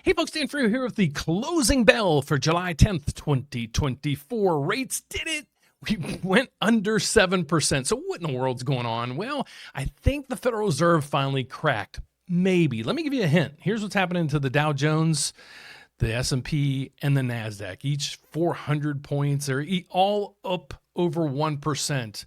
Hey folks, Dan Frio here with the closing bell for July 10th, 2024. Rates did it. We went under 7%. So what in the world's going on? Well, I think the Federal Reserve finally cracked. Maybe. Let me give you a hint. Here's what's happening to the Dow Jones, the S&P, and the NASDAQ. Each 400 points. They're all up over 1%.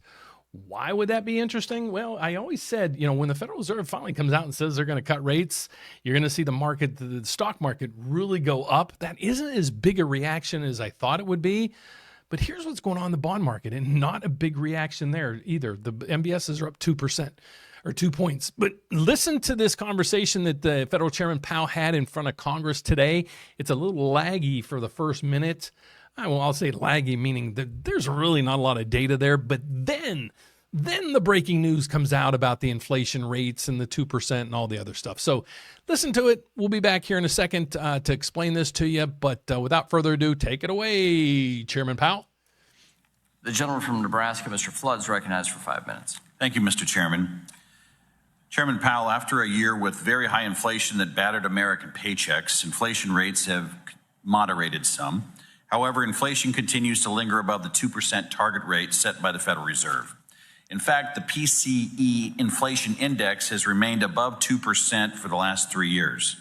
Why would that be interesting? Well, I always said, when the Federal Reserve finally comes out and says they're going to cut rates, you're going to see the market, the stock market really go up. That isn't as big a reaction as I thought it would be. But here's what's going on in the bond market, and not a big reaction there either. The MBSs are up 2% or 2 points. But listen to this conversation that the Federal Chairman Powell had in front of Congress today. It's a little laggy for the first minute. I'll say laggy, meaning that there's really not a lot of data there. But then the breaking news comes out about the inflation rates and the 2% and all the other stuff. So listen to it. We'll be back here in a second to explain this to you. But without further ado, take it away, Chairman Powell. The gentleman from Nebraska, Mr. Flood, is recognized for 5 minutes. Thank you, Mr. Chairman. Chairman Powell, after a year with very high inflation that battered American paychecks, inflation rates have moderated some. However, inflation continues to linger above the 2% target rate set by the Federal Reserve. In fact, the PCE inflation index has remained above 2% for the last 3 years.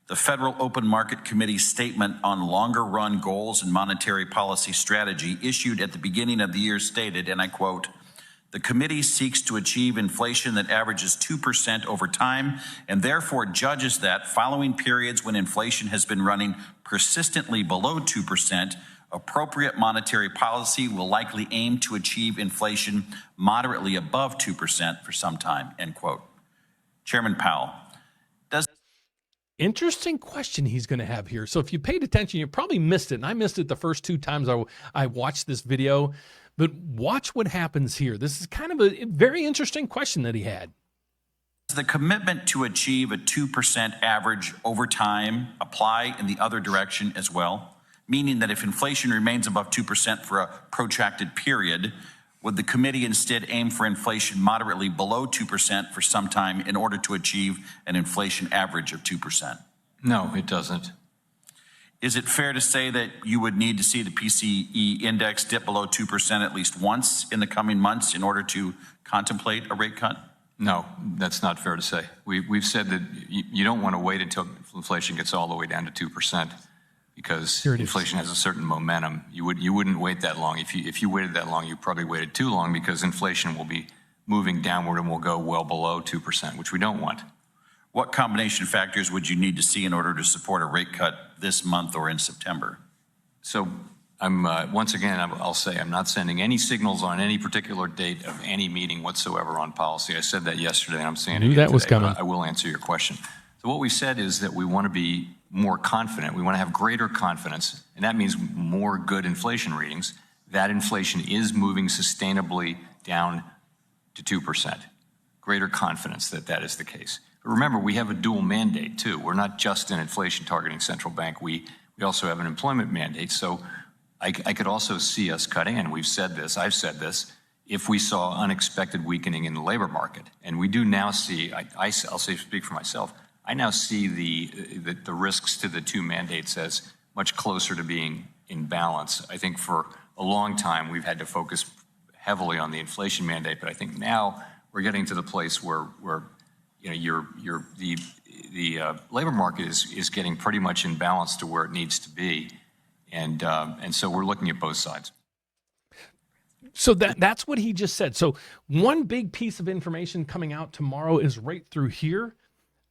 The Federal Open Market Committee's statement on longer-run goals and monetary policy strategy issued at the beginning of the year stated, and I quote, "The committee seeks to achieve inflation that averages 2% over time and therefore judges that following periods when inflation has been running persistently below 2%, appropriate monetary policy will likely aim to achieve inflation moderately above 2% for some time," end quote. Chairman Powell, Interesting question he's going to have here. So if you paid attention, you probably missed it. And I missed it the first 2 times I watched this video. But watch what happens here. This is kind of a very interesting question that he had. Does the commitment to achieve a 2% average over time apply in the other direction as well? Meaning that if inflation remains above 2% for a protracted period, would the committee instead aim for inflation moderately below 2% for some time in order to achieve an inflation average of 2%? No, it doesn't. Is it fair to say that you would need to see the PCE index dip below 2% at least once in the coming months in order to contemplate a rate cut? No, that's not fair to say. We've said that you don't want to wait until inflation gets all the way down to 2%. Because inflation has a certain momentum. You wouldn't wait that long. If you waited that long, you probably waited too long, because inflation will be moving downward and will go well below 2%, which we don't want. What combination of factors would you need to see in order to support a rate cut this month or in September? So once again, I'll say I'm not sending any signals on any particular date of any meeting whatsoever on policy. I said that yesterday, and I'm saying it again that was today, coming. I will answer your question. So what we said is that we want to be more confident. We want to have greater confidence, and that means more good inflation readings. That inflation is moving sustainably down to 2%. Greater confidence that that is the case. But remember, we have a dual mandate too. We're not just an inflation targeting central bank. We also have an employment mandate. So I could also see us cutting, and we've said this, I've said this, if we saw unexpected weakening in the labor market. And we do now see, I'll say, speak for myself, I now see the risks to the 2 mandates as much closer to being in balance. I think for a long time we've had to focus heavily on the inflation mandate, but I think now we're getting to the place where the labor market is getting pretty much in balance to where it needs to be, and so we're looking at both sides. So that's what he just said. So one big piece of information coming out tomorrow is right through here.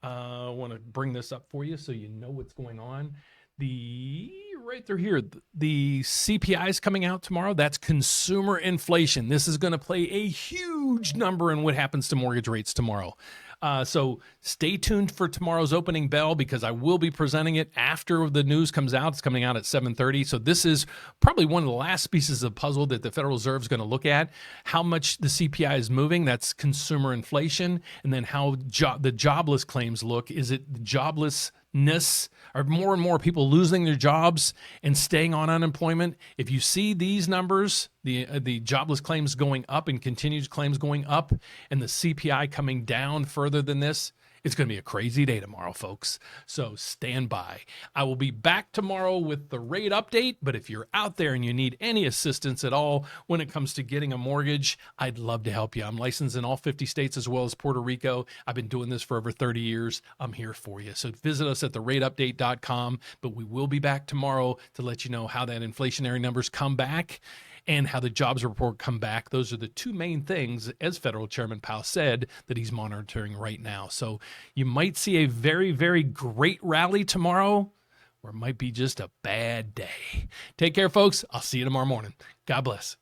I want to bring this up for you so you know what's going on. Right through here, the CPI is coming out tomorrow. That's consumer inflation. This is going to play a huge number in what happens to mortgage rates tomorrow. So stay tuned for tomorrow's opening bell, because I will be presenting it after the news comes out. It's coming out at 7:30. So this is probably one of the last pieces of the puzzle that the Federal Reserve is going to look at. How much the CPI is moving, that's consumer inflation, and then how the jobless claims look. Is it joblessness? Are more and more people losing their jobs and staying on unemployment? If you see these numbers, the jobless claims going up and continued claims going up, and the CPI coming down further than this, It's going to be a crazy day tomorrow, folks. So stand by. I will be back tomorrow with the rate update. But if you're out there and you need any assistance at all when it comes to getting a mortgage, I'd love to help you. I'm licensed in all 50 states as well as Puerto Rico. I've been doing this for over 30 years. I'm here for you. So visit us at therateupdate.com. But we will be back tomorrow to let you know how that inflationary numbers come back and how the jobs report come back. Those are the two main things, as Federal Chairman Powell said, that he's monitoring right now. So you might see a very, very great rally tomorrow, or it might be just a bad day. Take care, folks. I'll see you tomorrow morning. God bless.